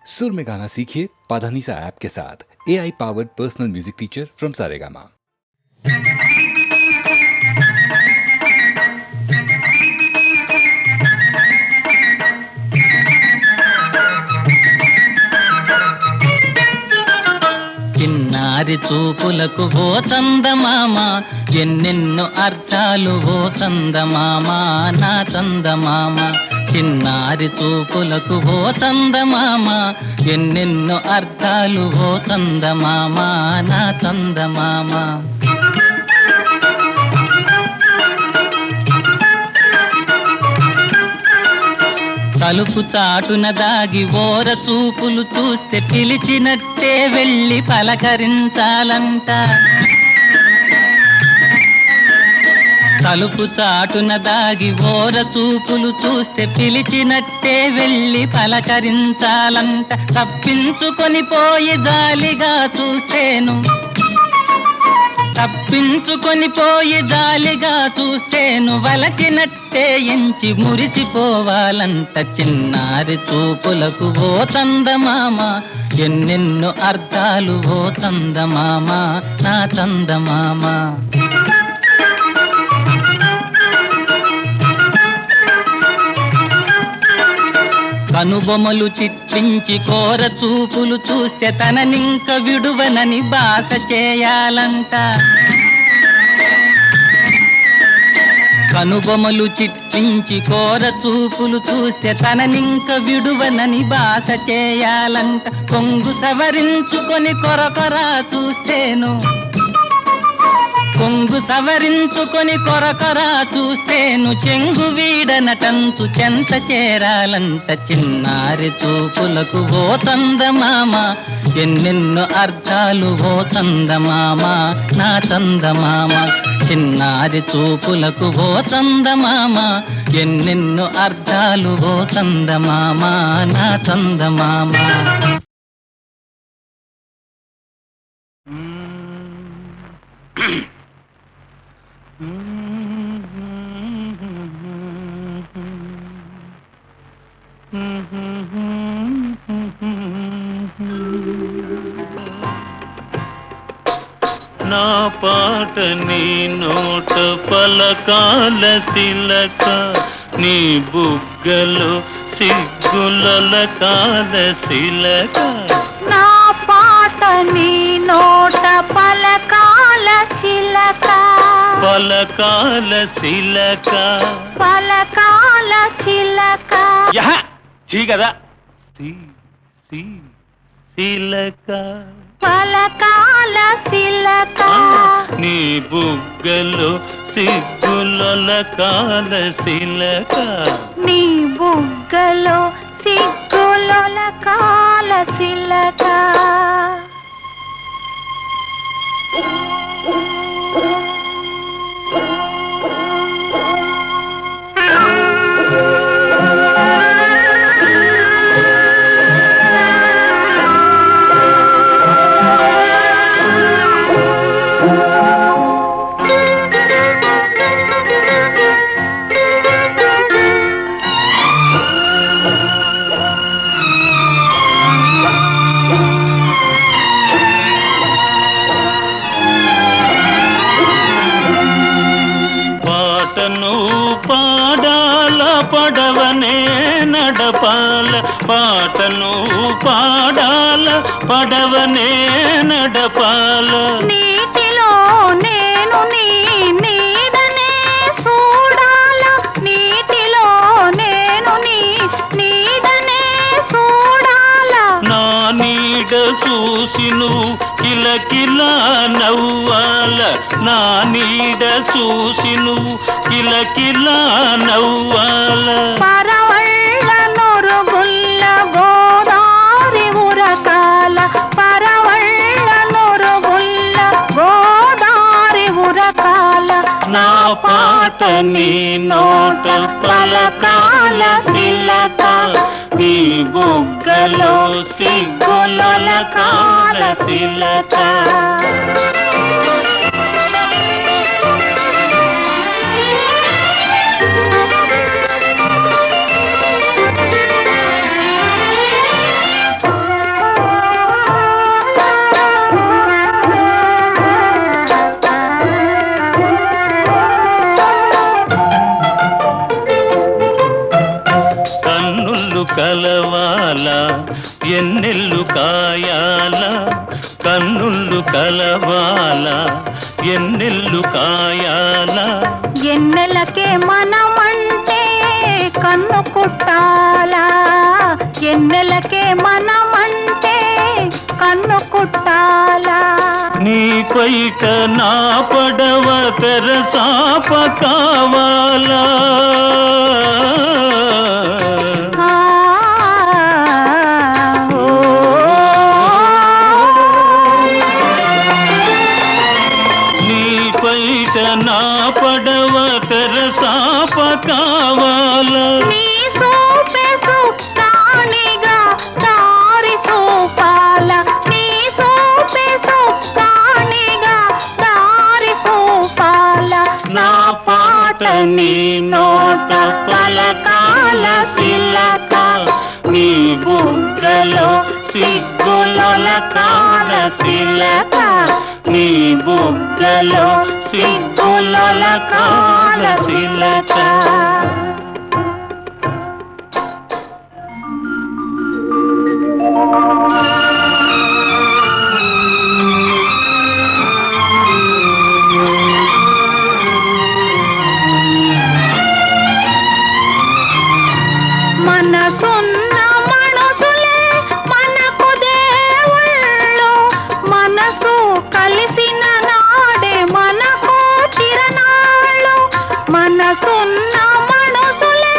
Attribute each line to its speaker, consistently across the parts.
Speaker 1: सुर में गाना सीखिए पाधानीसा ऐप के साथ। AI powered personal music teacher from Saregama.
Speaker 2: చిన్నారి చూపులకు ఓ చందమామ ఎన్నెన్నో అర్థాలు ఓ చందమామ నా చందమామ. చిన్నారి చూపులకు ఓ చందమామ ఎన్నెన్నో అర్థాలు ఓ చందమామ నా చందమామ. తలుపు చాటున దాగి ఓర చూపులు చూస్తే పిలిచినట్టే వెళ్ళి పలకరించాలంట. తలుపు చాటున దాగి ఓర చూపులు చూస్తే పిలిచినట్టే వెళ్ళి పలకరించాలంట. తప్పించుకొని పోయి జాలిగా చూస్తేను, తప్పించుకొని పోయి జాలిగా చూస్తేను వలచినట్టే ఎంచి మురిసిపోవాలంట. చిన్నారి చూపులకు ఓ చందమామ ఎన్నెన్నో అర్థాలు ఓ చందమామ నా చందమామ. కనుబొమలు చిట్లించి కోర చూపులు చూస్తే తననింక విడువనని బాస చేయాలంట. కనుబొమలు చిట్లించి కోర చూపులు చూస్తే తననింక విడువనని బాస చేయాలంట. కొంగు సవరించుకొని కొరకొరా చూస్తేను, కొంగు సవరించుకొని కొరకొరా చూస్తేను చెంగు వీడనటంచు చెంత చేరాలంట. చిన్నారి చూపులకు ఓ చందమామ ఎన్నెన్నో అర్థాలు ఓ చందమామ నా చందమామ. చిన్నారి చూపులకు ఓ చందమామ ఎన్నెన్నో అర్థాలు ఓ చందమామ నా చందమామ.
Speaker 3: నా పాట నీ నోట పలకాల తిలక, నీ బుగ్గలు సిగ్గులకాల శిలక.
Speaker 4: నా పాట నీ నోట పలకాల చిలక,
Speaker 3: పలకాల శిలక,
Speaker 4: పలకాల చిలక.
Speaker 3: కదా శిలక,
Speaker 4: పలకాల శిలక.
Speaker 3: నీ బుగ్గలు సిగ్గులకాల శిలక,
Speaker 4: నీ బుగ్గలో సిగ్గులకాల శిలక.
Speaker 3: పడవనే నడపాల, పాటను పాడాల పడవనే నడపాల.
Speaker 4: నీటిలో నేను నీ నీడనే చూడాల, నీటిలో నేను నీ నీడనే చూడాల.
Speaker 3: నా నీడ చూసి నువ్వు కిలకిలా నవ్వాల, నా నీడ చూసి నువ్వు కిలకిలా నవ్వాల.
Speaker 4: పరవళ్ళ నొరుగుల్ల గోదారి ఉరకాల, పరవళ్ళ నొరుగుల్ల గోదారి ఉరకాల.
Speaker 3: నా పాట నీ నోట పలకాల శిలక, నీ బుగ్గలో సిగ్గులకాల శిలక. ఎన్నెల్లు కాయాల కన్నుళ్ళు కలవాల ఎన్నెల్లు కాయాల
Speaker 4: ఎన్నెలకే మనమంటే కన్ను కుట్టాలా ఎన్నెలకే మనమంటే కన్ను కుట్టాలా
Speaker 3: నీ పైట నా పడవ తెరసాప కావాలా నీ పైట నా పడవ తెరసాప కావాలా
Speaker 4: నీ సోపే సుప్తానిగా దారి సోపాల నీ సోపే సుప్తానిగా దారి సోపాల
Speaker 3: నా పాట నీ నోట పలకాల తిలక నీ బుగ్గలో సిగ్గుల కాడ తిలక నీ బుగ్గలో సిగ్గుల కాడ తిలక
Speaker 4: మనసున్న మనసులే మనకు దేవుళ్ళు మనసు కలిసిన నాడే మనకు తిరణాళ్ళు మనసున్న మనసులే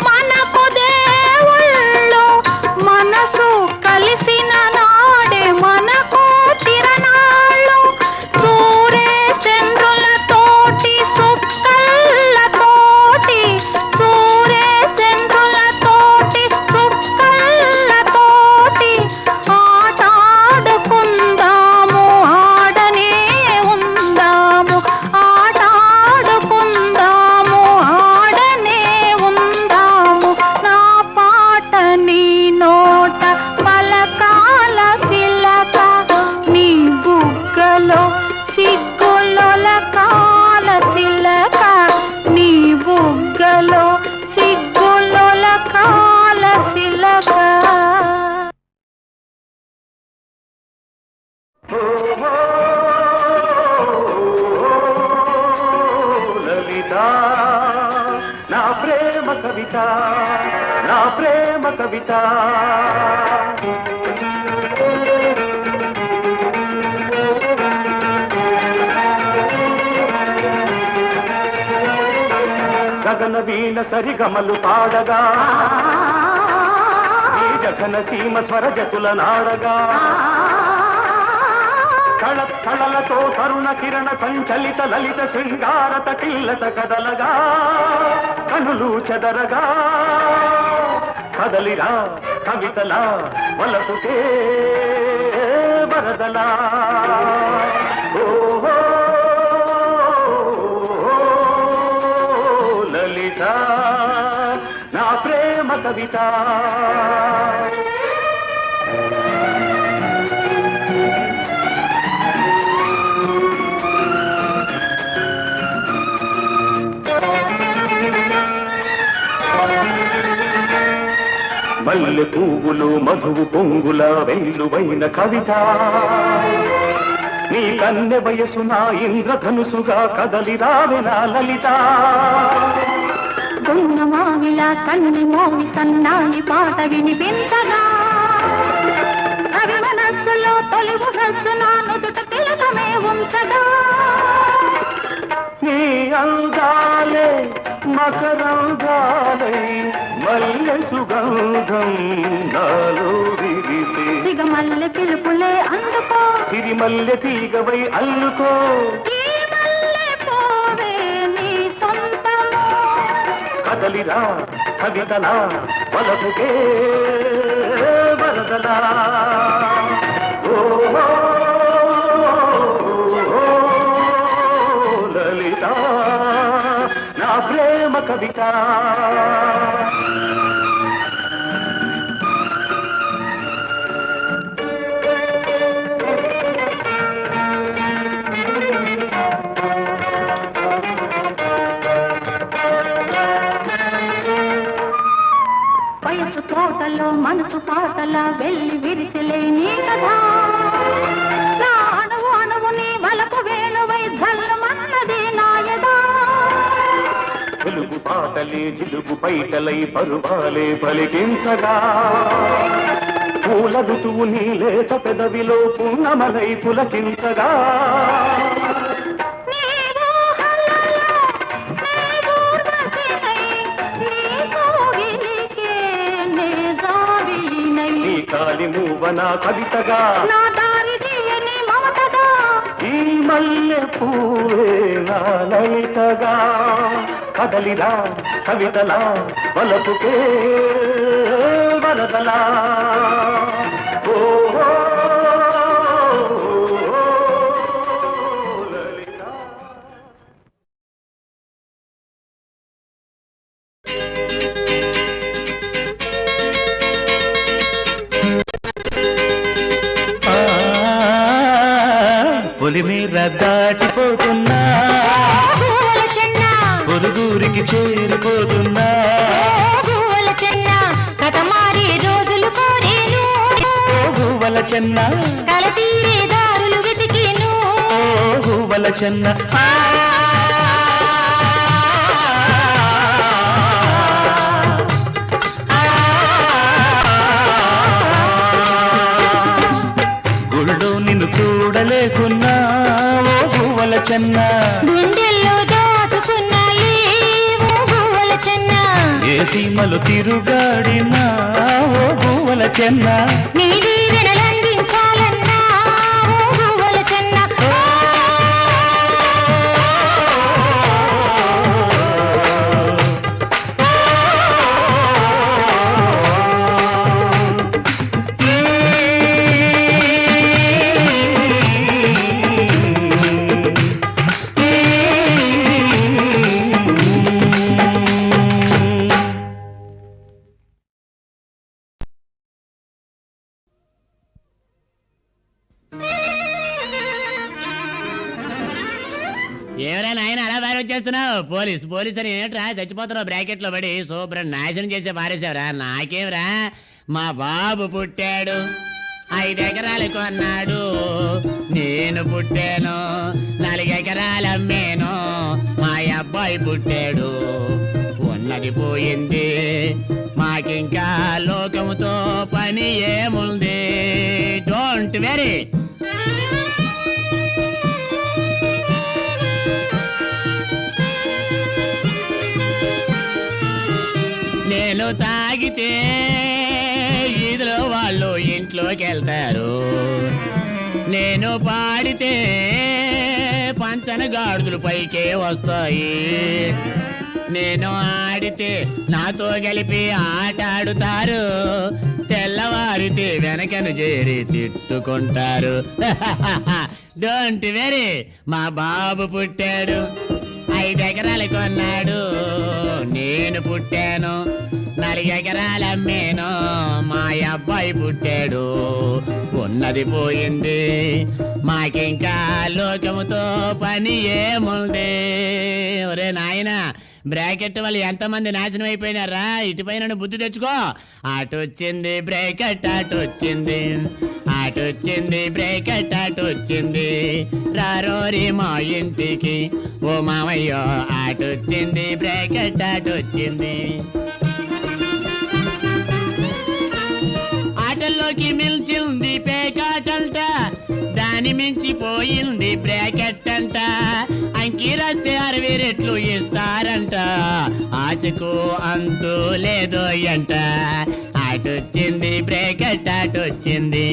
Speaker 4: మనకు దేవుళ్ళు మనసు కలిసిన నాడే మనకు తిరణాళ్ళు సూరే చంద్రులతోటి సుక్కళ్ళతోటి సూరే చంద్రులతోటి సుక్కళ్ళతోటి ఆటాడుకుందాము ఆడనే ఉందాము ఆటాడుకుందాము ఆడనే ఉందాము నా పాట నీ నోట పలకాల తిలక నీ బుగ్గలో సిగ్గుల కాల తిలక నీ బుగ్గలో సిగ్గుల కాల తిలక
Speaker 3: లలిత నా ప్రేమ కవిత నా ప్రేమ కవిత గగన వీణ సరిగమలు పాడగా ఈ జగన సీమ స్వరజతుల నాడగా కళ కళలతో తరుణ కిరణ సంచలిత లలిత శృంగార తటిల్లత కదలగా కనులు చెదరగా కదలిరా కవితలా వలపుకే వరదలా ఓహో లలిత నా ప్రేమ కవిత మల్లె పువ్వులు మధువు పొంగుల వెల్లువైన కవిత నీ కన్నె వయసు నా ఇంద్రధనుసుగా కదలి రావెనా లలిత
Speaker 4: దొంగ మావిలా కన్ని మోవి సన్నాయి పాట వినిపించగా కవి మనస్సులో తొలి మనస్సు నా నుదుట తిలకమే ఉంచగా
Speaker 3: నీ అందాలే మకరంగాలై మల్లె సుగంధం నాలో విరిసే
Speaker 4: సిగమల్లె పిలుపులే అందుకో
Speaker 3: సిరిమల్లె తీగవై అల్లుకో
Speaker 4: ఈ మల్లె పోవే నీ సొంతము
Speaker 3: కదలిరా కవితలా వలపుకే వరదలా ఓహో లలిత నా ప్రేమ కవిత
Speaker 4: వయసు తోటలో మనసు పాట పాటలా వెళ్ళి విరిసిలే నీ కదా నా అణువు అణువు నీ వలకు వేణువై జల్లమన్నది నాయదా
Speaker 3: తెలుగు పాటలే జిలుగు పైటలై పరువాలే పలికించగా పూల ఋతువు నీ లేత పెదవిలో పున్నమలై పులకించగా కాలి మూవన కవితగా
Speaker 4: నా దారి తీయని మమతగా
Speaker 3: ఈ మల్లె పూవే నా లలితగా కదలిరా కవితలా వలపుకే వరదలా పొలిమీర దాటిపోతున్నా పొరుగురికి చేరిపోతున్నా
Speaker 4: రోజులు కోరేను
Speaker 3: గూవల చెన్న
Speaker 4: కల తీరే దారులు వెతికేను
Speaker 3: గూవల చెన్న గుళ్ళో నిన్ను చూడలేకున్నా ఓ గూవల చెన్న
Speaker 4: గుండెల్లో దాచుకున్నాయి ఓ గూవల చెన్న
Speaker 3: ఏ సీమలు తిరుగాడినా ఓ గూవల చెన్న
Speaker 4: నీ దీవెనలందించాలన్నా ఓ గూవల చెన్న
Speaker 5: ఏమరా నాయన అలా బాగా వచ్చేస్తున్నావు పోలీస్ పోలీస్ అని ఏంట్రా చచ్చిపోతున్నావు బ్రాకెట్ లో పడి శుభ్రం నాశనం చేసే పారేసావురా నాకేమరా మా బాబు పుట్టాడు 5 ఎకరాలు కొన్నాడు నేను పుట్టాను 4 ఎకరాలు అమ్మేను మా అబ్బాయి పుట్టాడు ఉన్నది పోయింది మాకింకా లోకముతో పని ఏముంది డోంట్ వెరీ నేను తాగితే ఈదులో వాళ్ళు ఇంట్లోకి వెళ్తారు నేను పాడితే పంచన గాడుదులు పైకే వస్తాయి నేను ఆడితే నాతో కలిపి ఆట ఆడుతారు తెల్లవారితే వెనకను చేరి తిట్టుకుంటారు డోంట్ వెరీ మా బాబు పుట్టాడు 5 ఎకరాలు కొన్నాడు నేను పుట్టాను 4 ఎకరాలు అమ్మేను మా అబ్బాయి పుట్టాడు ఉన్నది పోయింది మాకింకా లోకముతో పని ఏముంది ఒరే నాయనా బ్రాకెట్ వాళ్ళు ఎంతమంది నాశనం అయిపోయినారా ఇటుపైన బుద్ధి తెచ్చుకో అటొచ్చింది బ్రాకెట్ అటొచ్చింది అటొచ్చింది బ్రాకెట్ అటొచ్చింది రారోరి మా ఇంటికి ఓ మామయ్యో అటొచ్చింది బ్రాకెట్ అటొచ్చింది ఆటల్లోకి మిల్చింది పేకాటంట దాని మించిపోయింది బ్రాకెట్ అంట అంకి రాస్తే 60 రెట్లు ఇస్తారంట ఆశకు అంతు లేదో అంట అటొచ్చింది బ్రాకెట్ అటొచ్చింది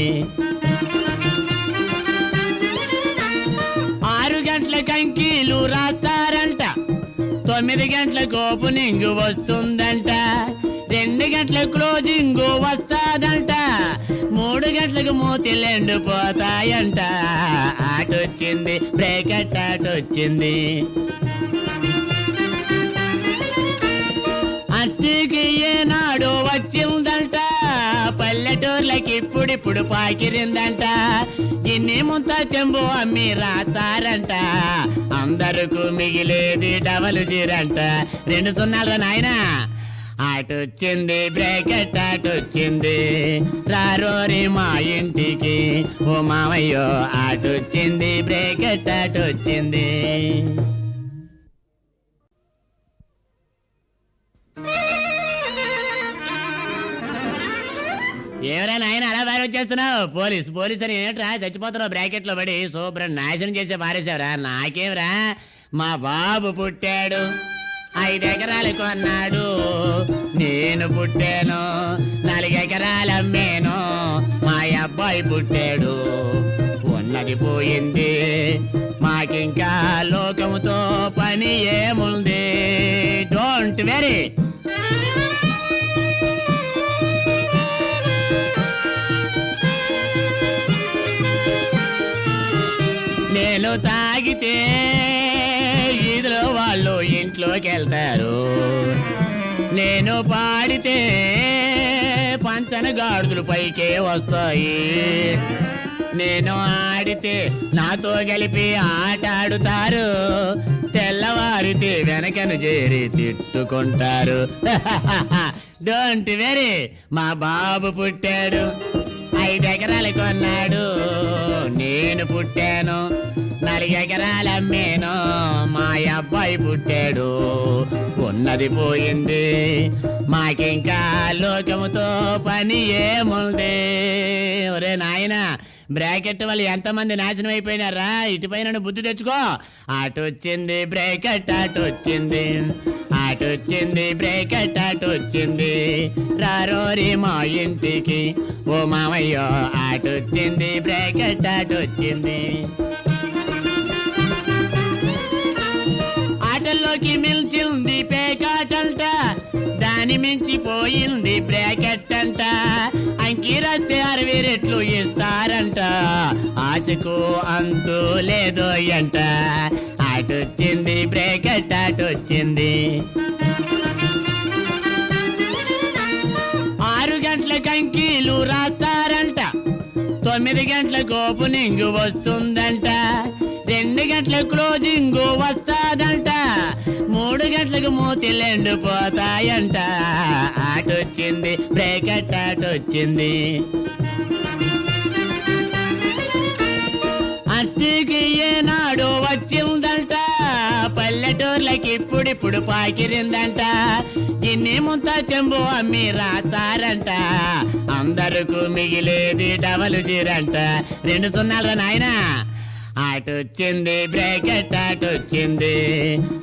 Speaker 5: 6 గంటలకు అంకీలు రాస్తారంట 9 గంటలకు ఓపెనింగ్ వస్తుందంట 2 గంటల క్లోజింగ్ వస్తాదంట 3 గంటలకు మూతిలు ఎండిపోతాయంట అటొచ్చింది బ్రాకెట్ అటొచ్చింది అస్తికి ఏనాడు వచ్చిందంట పల్లెటూర్లకి ఇప్పుడిప్పుడు పాకిరిందంట ఇన్ని ముంత చెంబు అమ్మి రాస్తారంట అందరకు మిగిలేది డబలు జీరంట 2 సున్నాలు నాయనా అటొచ్చింది బ్రేకెట్ అటొచ్చింది రారోరి మా ఇంటికి ఓ మామయ్యో అటొచ్చింది బ్రేకెట్ అటొచ్చింది. ఎవరైనా ఆయన అలా బాగా వచ్చేస్తున్నావు పోలీస్ పోలీస్ అని ఏంట్రా చచ్చిపోతున్నావు బ్రాకెట్ లో పడి శుభ్రం నాశనం చేసే పారేసావురా. నాకేమరా మా బాబు పుట్టాడు 5 ఎకరాలు కొన్నాడు నేను పుట్టాను 4 ఎకరాలు అమ్మేను మా అబ్బాయి పుట్టాడు ఉన్నది పోయింది మాకింకా లోకముతో పని ఏముంది. డోంట్ వెరీ నేను తాగితే ఈదులో వాళ్ళు ఇంట్లోకి వెళ్తారు నేను పాడితే పంచన గాడుదులు పైకే వస్తాయి నేను ఆడితే నాతో కలిపి ఆట ఆడుతారు తెల్లవారితే వెనకను చేరి తిట్టుకుంటారు. డోంట్ వెరీ మా బాబు పుట్టాడు 5 ఎకరాలు కొన్నాడు నేను పుట్టాను 4 ఎకరాలు అమ్మేను మా అబ్బాయి పుట్టాడు ఉన్నది పోయింది మాకింకా లోకముతో పని ఏముంది. ఒరే నాయనా బ్రాకెట్ వాళ్ళు ఎంతమంది నాశనం అయిపోయినారా ఇటుపైన బుద్ధి తెచ్చుకో. అటొచ్చింది బ్రేకెట్ అటొచ్చింది అటొచ్చింది బ్రేకెట్ అటొచ్చింది రారోరి మా ఇంటికి ఓ మామయ్యో అటొచ్చింది బ్రేకెట్ అటొచ్చింది. ఆటల్లోకి మిల్చింది పేకాటంట దాని మించిపోయింది బ్రాకెట్ అంట అంకి రాస్తే 60 రెట్లు ఇస్తారంట ఆశకు అంతు లేదో అంట అటొచ్చింది బ్రాకెట్ అటొచ్చింది. 6 గంటలకు అంకీలు రాస్తారంట 9 గంటలకు ఓపెనింగ్ వస్తుందంట 2 గంటల క్లోజింగ్ వస్తాదంట 3 గంటలకు మూతిలు ఎండిపోతాయంట అటొచ్చింది బ్రేకెట్ అటొచ్చింది. అస్థికి ఏనాడు వచ్చిందంట పల్లెటూర్లకి ఇప్పుడిప్పుడు పాకిరిందంట గిన్నె ముంత చెంబు అమ్మి రాస్తారంట అందరకు మిగిలేది డబల్ జీరంట 2 సున్నాలు నాయనా. అటొచ్చింది బ్రేకెట్ అటొచ్చింది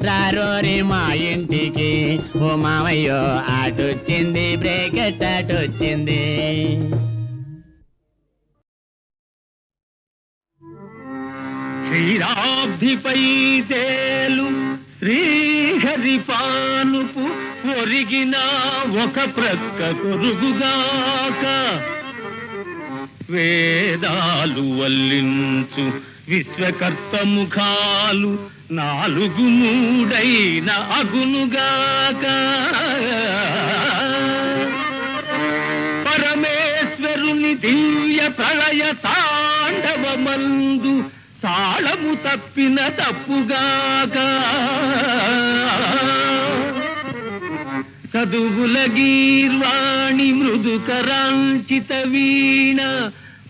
Speaker 5: రారోరి మా ఇంటికి ఓ మామయ్యో అటొచ్చింది బ్రేకెట్ అటొచ్చింది.
Speaker 3: శ్రీరాబ్ధిపై తేలు శ్రీహరి పానుపు ఒరిగిన ఒక ప్రక్క కొరుగుగాక వేదాలు వల్లించు విశ్వకర్త ముఖాలు 4 మూడైన అగునుగాక పరమేశ్వరుని దివ్య ప్రళయ తాండవమందు తాళము తప్పిన తప్పుగాక చదువుల గీర్వాణి మృదుకరాంచిత వీణ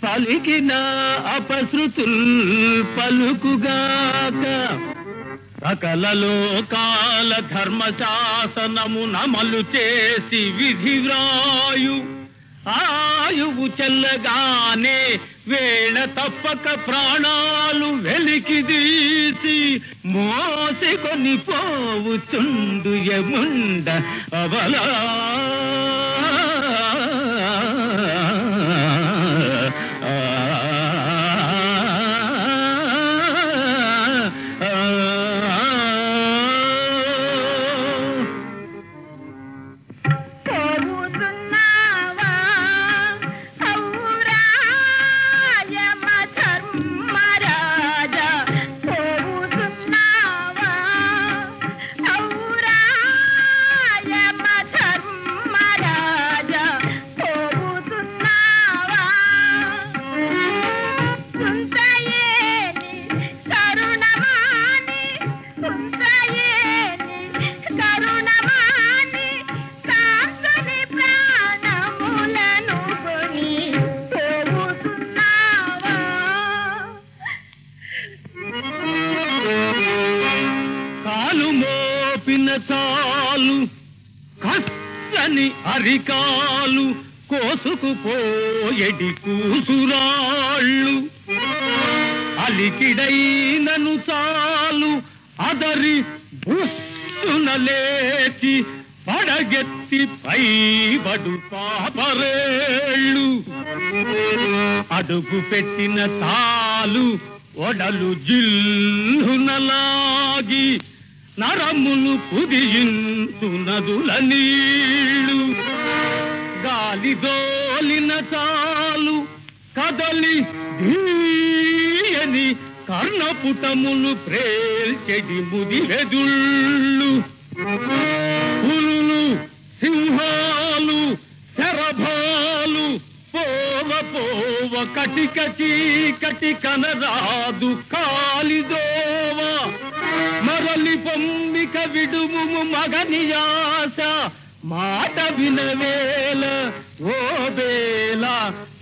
Speaker 3: పలికిన అపశృతుల్ పలుకుగాక సకల లోకాల ధర్మశాసనము నమలు చేసి విధి వ్రాయు ఆయువు చెల్లగానే వేళ తప్పక ప్రాణాలు వెలికిదీసి మోసికొని పోవుచుండు యముండ అవలా అరికాలు కోసుకుపోయడి కూసురాళ్ళు అలికిడైనను చాలు అదరి బుస్సున లేచి పడగెత్తి పైబడు పాపరేళ్ళు అడుగు పెట్టిన తాలు ఒడలు జిల్లునలాగి నరములు కుదియించు నదుల నీళ్ళు గాలి దోలిన చాలు కదలి ధీయని కర్ణపుటములు ప్రేల్చెడి ముదిరెదుళ్ళు పులులు సింహాలు శరభాలు పోవ పోవ కటిక చీకటి కనరాదు కాలిదోవ మరలి పొమ్మిక విడుము మగనియాస మాట వినవేల ఓ బేల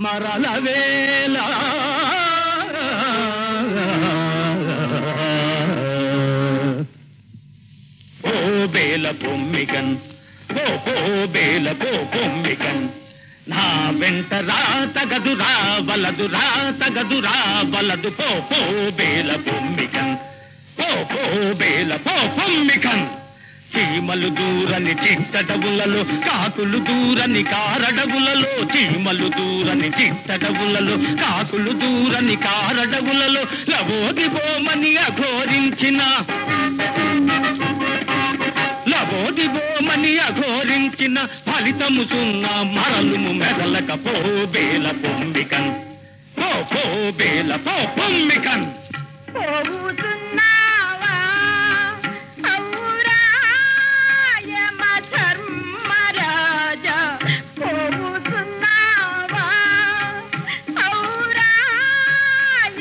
Speaker 3: మరల వేల ఓ బేల పొమ్మికన్ ఓ బేల పొమ్మికన్ నా వెంట రా తగదురా వలదురా తగదురా వలదు పో బేల పొమ్మికన్ పో బేల పొమ్మికన్ చీమలు దూరని చిట్టడవులలో కాకులు దూరని కారడవులలో చీమలు దూరని చిట్టడవులలో కాకులు దూరని కారడవులలో లవోదిబోమని అఘోరించిన ఫలితము సున్నా మరలుము మెదలక పో బేల పొమ్మికన్ పో బేల పొమ్మికన్
Speaker 4: పోవుతున్నావా ఔరా యమ ధర్మరాజా పోవుతున్నావా ఔరా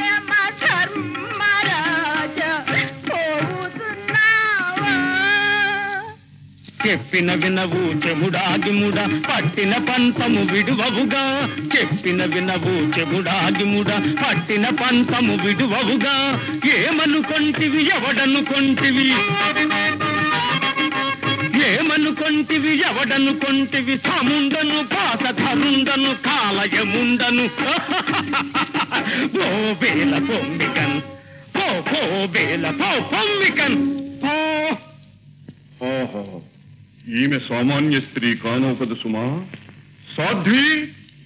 Speaker 4: యమ ధర్మరాజా పోవుతున్నావా
Speaker 3: చెప్పిన వినవు చెముడాగిముడా పట్టిన పంతము విడువవుగా చెప్పిన వినవు చెముడాగిముడా పట్టిన పంతము విడువవుగా ఏమనుకొంటివి ఎవడనుకొంటివి సముండను పాసధరుండను కాలయముండను ఓ బేల పొమ్మికన్ పో బేల పొమ్మికన్
Speaker 6: ఓహో ఈమె సామాన్య స్త్రీ కానోకదు సుమా సాధ్వి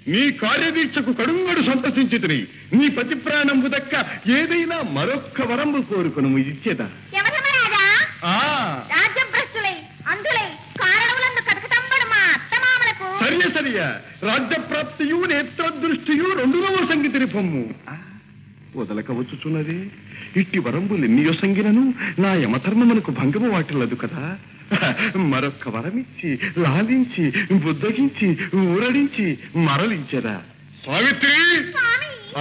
Speaker 6: నీ కార్యదీక్షకు కడుంగడు సంతసించితిని నీ పతి ప్రాణంబు దక్క ఏదైనా మరొక్క వరంబు కోరుకును ఇచ్చేదా
Speaker 4: యమధర్మరాజా
Speaker 6: ఆ
Speaker 4: రాజ్యభ్రష్టులై అందులై కారణములందు కటకటంబడు మా అత్తమామలకు
Speaker 6: సరియ రాజ్య ప్రాప్తియు నేత్ర దృష్టియు రెండునవ సంగతిని పొమ్ము వదలక వచ్చుచున్నది ఇట్టి వరంబులెన్నియో సంగినను నా యమధర్మమునకు భంగము వాటిల్లదు కదా మరొక్క వరమిచ్చి లాలించి బుద్ధగించి ఊరడించి మరలించెదా సావిత్రి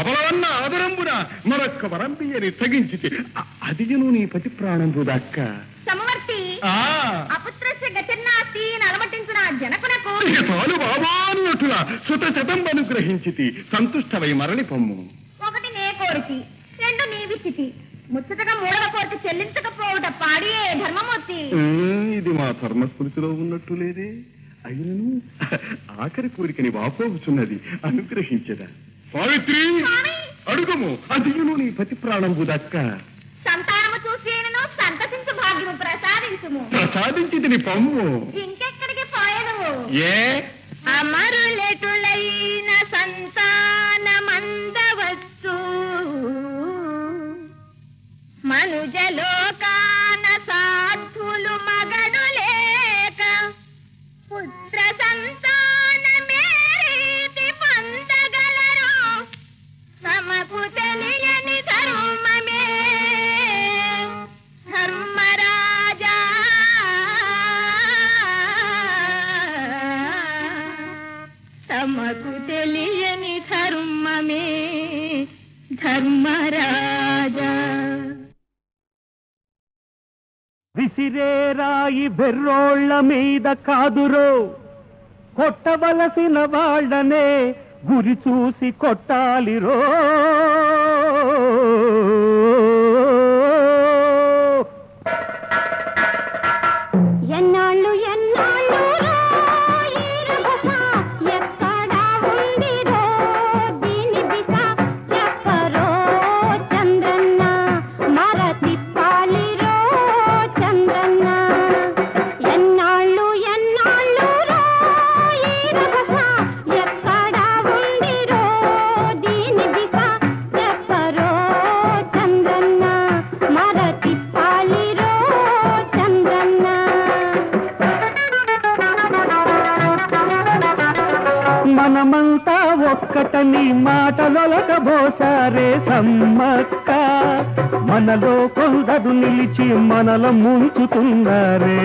Speaker 6: అబలవన్న ఆదరంబున మరొక్క వరంబియని తగించితే అదియను నీ పతి ప్రాణంబు దక్క
Speaker 4: సమవర్తి అపుత్రస్య గతిర్నాస్తి అలమటించిన జనకునకు
Speaker 6: చాలు బాబా అన్నట్టుగా సుత శతం అనుగ్రహించితి సంతుష్టమై మరలి పొమ్ము
Speaker 4: ఒకటి నే కోరితి రెండు నీవిచ్చితి ముచ్చటగా మూడవ కోరిక చెల్లించకపోవట పాడియే ధర్మమూర్తి
Speaker 6: ఇది మా ధర్మస్మృతిలో ఉన్నట్టు లేదే అయినను ఆఖరి కోరికని వాపోగుచున్నది అనుగ్రహించదా సావిత్రి అడుగుము అదియును నీ పతి ప్రాణంబు దక్క
Speaker 4: సంతానము చూసేనను సంతసించు భాగ్యము ప్రసాదించుము
Speaker 6: ప్రసాదించిది నీ పొమ్ము
Speaker 4: ఇంకెక్కడికి పోయను
Speaker 6: ఏ
Speaker 4: అమరులెటులైన సంతానమందవచ్చు మనుజలోకాన సాధులు మగడు లేక పుత్ర సంతానమే రీతి పొందగలరు తమకు తెలియని ధర్మమే ధర్మరాజా తమకు తెలియని ధర్మమే ధర్మరాజా
Speaker 3: విసిరేరాయి బెర్రోళ్ల మీద కాదురో కొట్టవలసిన వాళ్ళనే గురి చూసి కొట్టాలిరో
Speaker 4: ఎన్నాళ్ళు ఎన్నాళ్ళు
Speaker 3: ఒలకబోసారే సమ్మక్క, మనలో కొందరు నిలిచి మనల ముంచుతున్నారే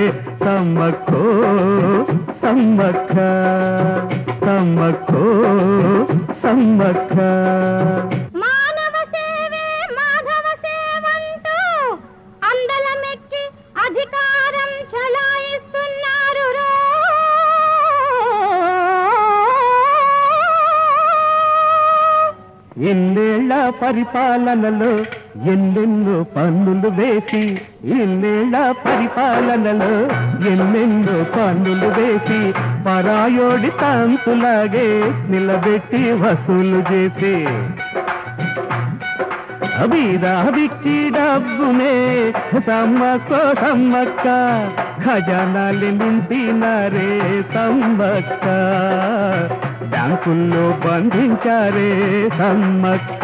Speaker 3: సమ్మక్కో సమ్మక్క, సమ్మక్కో సమ్మక్క.
Speaker 4: మానవ సేవే మాధవ సేవంటూ అందలమెక్కి అధికారం చలాయిస్తున్నారు రో.
Speaker 3: ఎన్నేళ్ల పరిపాలనలో ఎన్నెన్నో పన్నులు వేసి, ఎన్నేళ్ల పరిపాలనలో ఎన్నెన్నో పన్నులు వేసి, పరాయోడి తాంతులాగే నిలబెట్టి వసూలు చేసి, అభిరాభికి డబ్బునే సమ్మక్కో సమ్మక్క, ఖజానాలు నింపినారే సమ్మక్క, బ్యాంకుల్లో బంధించారే సమ్మక్క.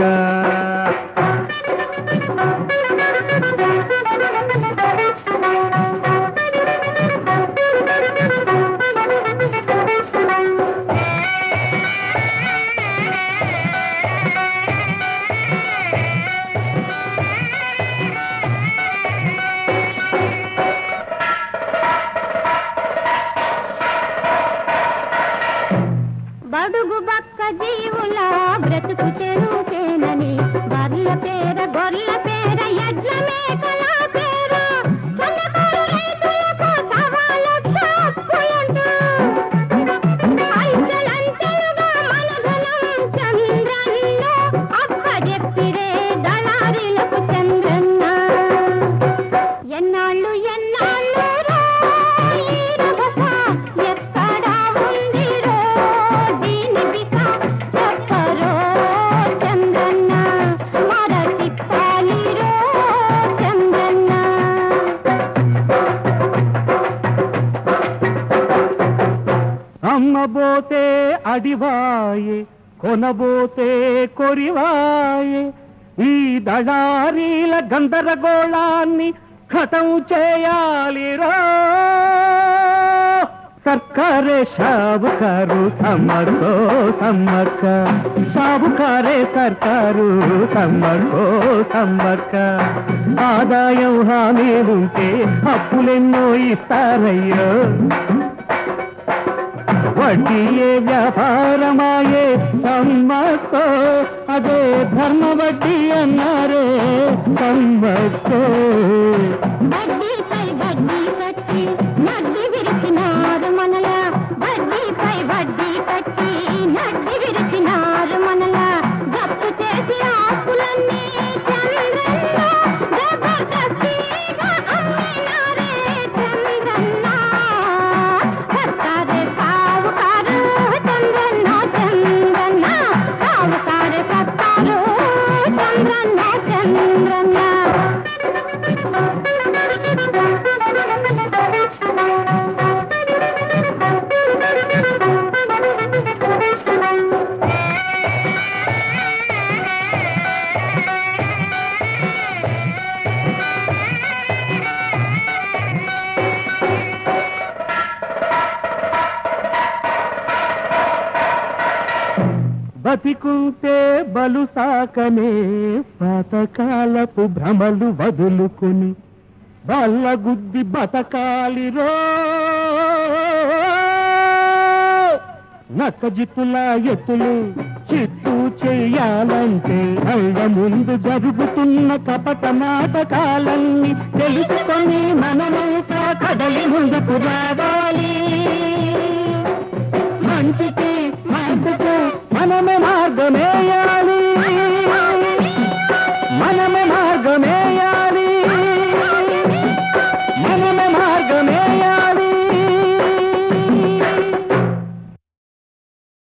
Speaker 4: బడుగు బక్క జీవుల బ్రతుకు చెరుకేనని, బర్ల పేర గొర్ల పేర ఎడ్ల మేకల పేర, సన్నకారు రైతులకు సవాలొచ్చ అప్పులంటూ, అంచెలంచెలుగా మనధనం చంద్రన్న అప్పజెప్పిరే దళారీలకు చంద్రన్న. ఎన్నాళ్ళు ఎన్నాళ్ళు రో ఈ రభస, ఎక్కడా ఉంది రో దీని దిశ, చెప్పరో చంద్రన్న, మరతిప్పాలి రో చంద్రన్న.
Speaker 3: అమ్మబోతే అడివాయే, కొనబోతే కొరివాయే, ఈ దళారీల గందరగోళాన్ని ఖతం చేయాలిరా. సర్కారే షావుకారు సమ్మక్కో సమ్మక్క, షావుకారే సర్కారు సమ్మక్కో సమ్మక్క. ఆదాయం హామీ ఉంటే అప్పులెన్నో ఇస్తారయ్యో, వడ్డీయే వ్యాపారమాయే సమ్మక్కో, అదే ధర్మ వడ్డీ అన్నారే సమ్మక్కో.
Speaker 4: వడ్డీపై వడ్డీ కట్టి నడ్డి విరిచినారు మనల, వడ్డీపై వడ్డీ కట్టి నడ్డి విరిచినారు మనల, జప్తు చేసి ఆస్తులన్నీ చంద్రన్న జబర్దస్తిగా అమ్మినారే చంద్రన్న. సర్కారే సావుకారు చంద్రన్న చంద్రన్న, సావుకారే సర్కారు చంద్రన్న చంద్రన్న.
Speaker 3: బతికుంటే బలు సాకనే పాతకాలపు భ్రమలు వదులుకొని, బల్ల గుద్ది బతకాలిరో. నక్కజిత్తుల ఎత్తులు చిత్తు చెయ్యాలంటే కళ్ళ ముందు జరుగుతున్న కపట నాటకాలన్నీ తెలుసుకొని మనమంతా కదలి ముందుకు రావాలి. మంచికి మార్పుకు మనమే మార్గమేయాలి.